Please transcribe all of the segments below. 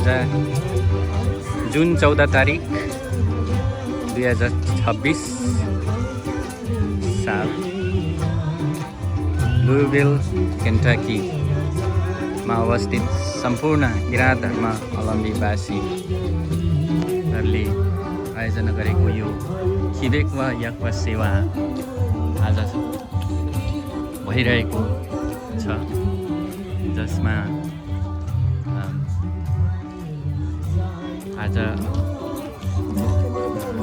आज जुन 14 तारिक 2026 साल लुइविल केन्टकीमा अवस्थित सम्पूर्ण किराँत धर्म अवलम्बीवासीहरूले आयोजना गरेको यो खिबेकवा याक्वा सेवा आज भइरहेको छ, जसमा आज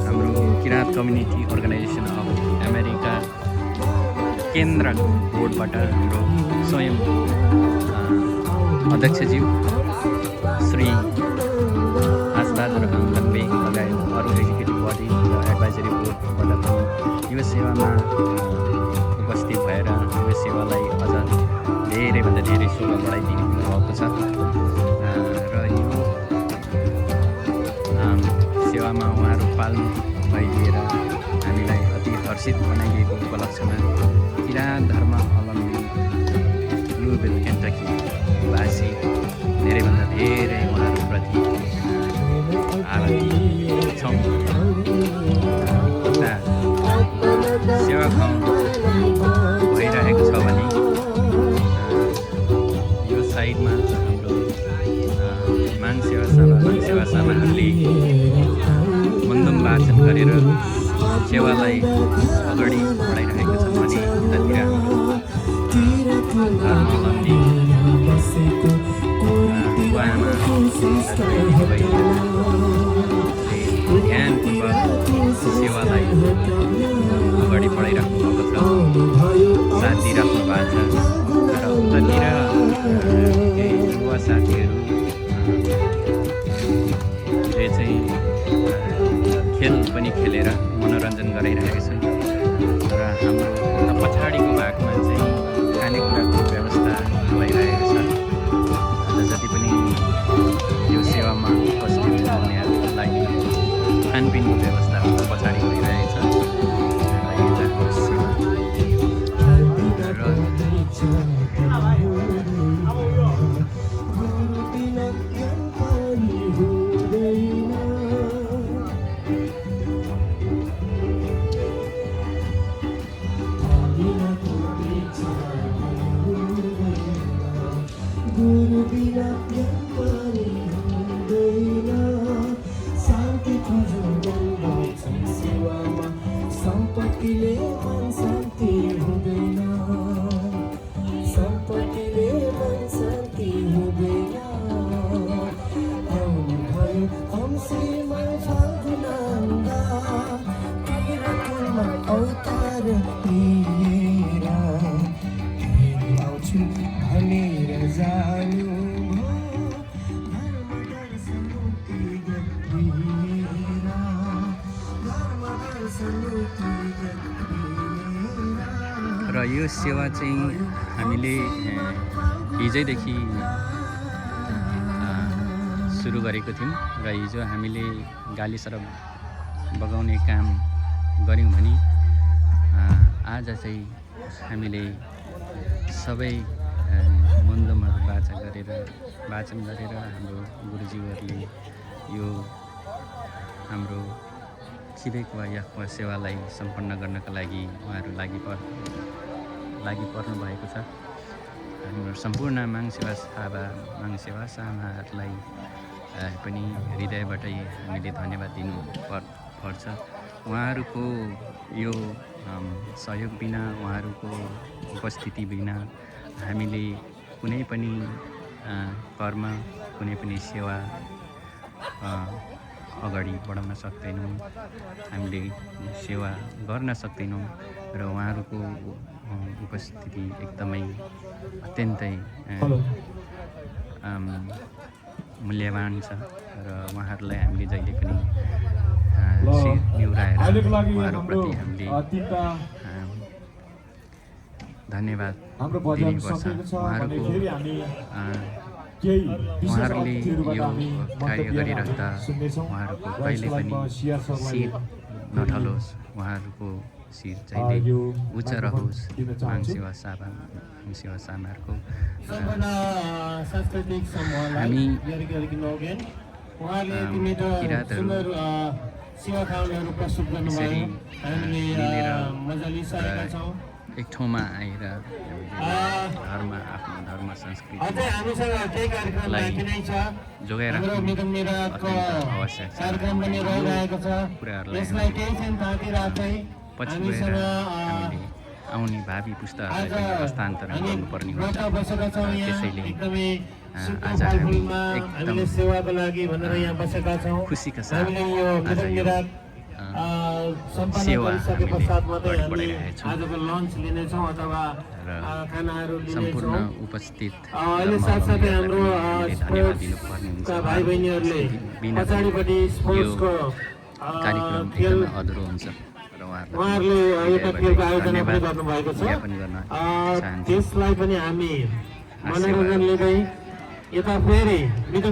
हाम्रो Kirat community organization of America केन्द्रको बोर्डबाट हाम्रो स्वयं अध्यक्षज्यू श्री आसबहादुर आङ्गनबे लगायत अरू एक्जिक्युटिभ बडी र एडभाइजरी बोर्डबाट पनि यो सेवामा उपस्थित भएर यो सेवालाई अझ धेरैभन्दा धेरै शोभा बढाइदिनु भएको छ र यो सेवामा उहाँहरू पाल्नु भइदिएर हामीलाई अति हर्षित बनाइदिएको उपलक्ष्यमा किराँत धर्म अवलम्बी लुइविल केन्टकीवासी धेरैभन्दा धेरै उहाँहरूप्रति आभारी छौँ। सेवा भइरहेको छ भने यो साइडमा हाम्रो माङ सेवा सामाहरूले मन्दम वाचन गरेर सेवालाई अगाडि बढाइरहेका छन् भने यतातिर धर्मावलम्बी बुवाआमा ध्यानपूर्वक सेवालाई अगाडि बढाइराख्नु भएको छ, साथ दिइराख्नु भएको छ। र उतातिर केही युवा साथीहरूले चाहिँ खेल पनि खेलेर मनोरञ्जन गराइरहेका छन् र हाम्रो पछाडिको भागमा चाहिँ खानेकुराको व्यवस्था भइरहेको छ। जति पनि यो सेवामा उपस्थित हुनेहरूलाई खानपिनको व्यवस्था पछाडि भइरहेछ। र यो सेवा चाहिँ हामीले हिजैदेखि सुरु गरेको थियौँ र हिजो हामीले गाली सरब बगाउने काम गऱ्यौँ भने आज चाहिँ हामीले सबै मन्दमहरू वाचन गरेर हाम्रो गुरुजीहरूले यो हाम्रो खिबेक वा याक्वा सेवालाई सम्पन्न गर्नका लागि उहाँहरू लागि पर्नु भएको छ। हाम्रो सम्पूर्ण माङ सेवा सामाहरूलाई पनि हृदयबाटै हामीले धन्यवाद दिनु पर्छ। उहाँहरूको यो सहयोग बिना, उहाँहरूको उपस्थिति बिना हामीले कुनै पनि कर्म, कुनै पनि सेवा अगाडि बढाउन सक्दैनौँ, हामीले सेवा गर्न सक्दैनौँ। र उहाँहरूको उपस्थिति एकदमै अत्यन्तै मूल्यवान छ र उहाँहरूलाई हामीले जहिले पनि शिर निहुराएर उहाँहरूप्रति हामीले धन्यवाद दिनुपर्छ। उहाँहरूले यो कार्य गरिरहँदा उहाँहरूको कहिले पनि शिर नढलोस्, उहाँहरूको शिर चाहिँ यो उच्च रहोस् माङसेवा सामाहरूको सम्पूर्ण सांस्कृतिक समूहलाई हामी उहाँले यति मिठो सुन्दर सेवा खानाहरू प्रस्तुत गर्नुभयो हामीले मजा लिइसकेका छौँ एक ठाउँमा आएर आफ्नो धर्म संस्कृति अझै हामीसँग केही कार्यक्रम बाँकी नै छ जोगाएर हाम्रो मिथुन मिराजको कार्यक्रम पनि रहिरहेको छ यसलाई केही क्षण थाती राख्दै पछि गएर हामीले आउने भावी पुस्ताहरूलाई पनि हस्तान्तरण गर्नुपर्ने हुन्छ त्यसैले आज हामी एकदम सेवाको लागि भनेर यहाँ बसेका छौँ खुसीका साथ हामीले यो आज मिथुन यो मिराज सम्पन्न सेवा गरिसके पश्चात मात्रै हामीले हामी बढाइरहेका छौँ आजको लन्च लिनेछौँ अथवा र खानाहरू सम्पूर्ण लिनेछौँ उपस्थित अहिले साथसाथै हाम्रो धन्यवाद दिनुपर्ने हुन्छ स्पोर्ट्सका भाइ बहिनीहरूले बिना पछाडिपट्टि स्पोर्ट्सको कार्यक्रम खेल एकदमै अधुरो हुन्छ र उहाँहरूले एउटा खेलको आयोजना पनि गर्नुभएको छ ज्ञापन गर्न चाहन्छु त्यसलाई पनि हामी मनोरञ्जन लिँदै यता फेरि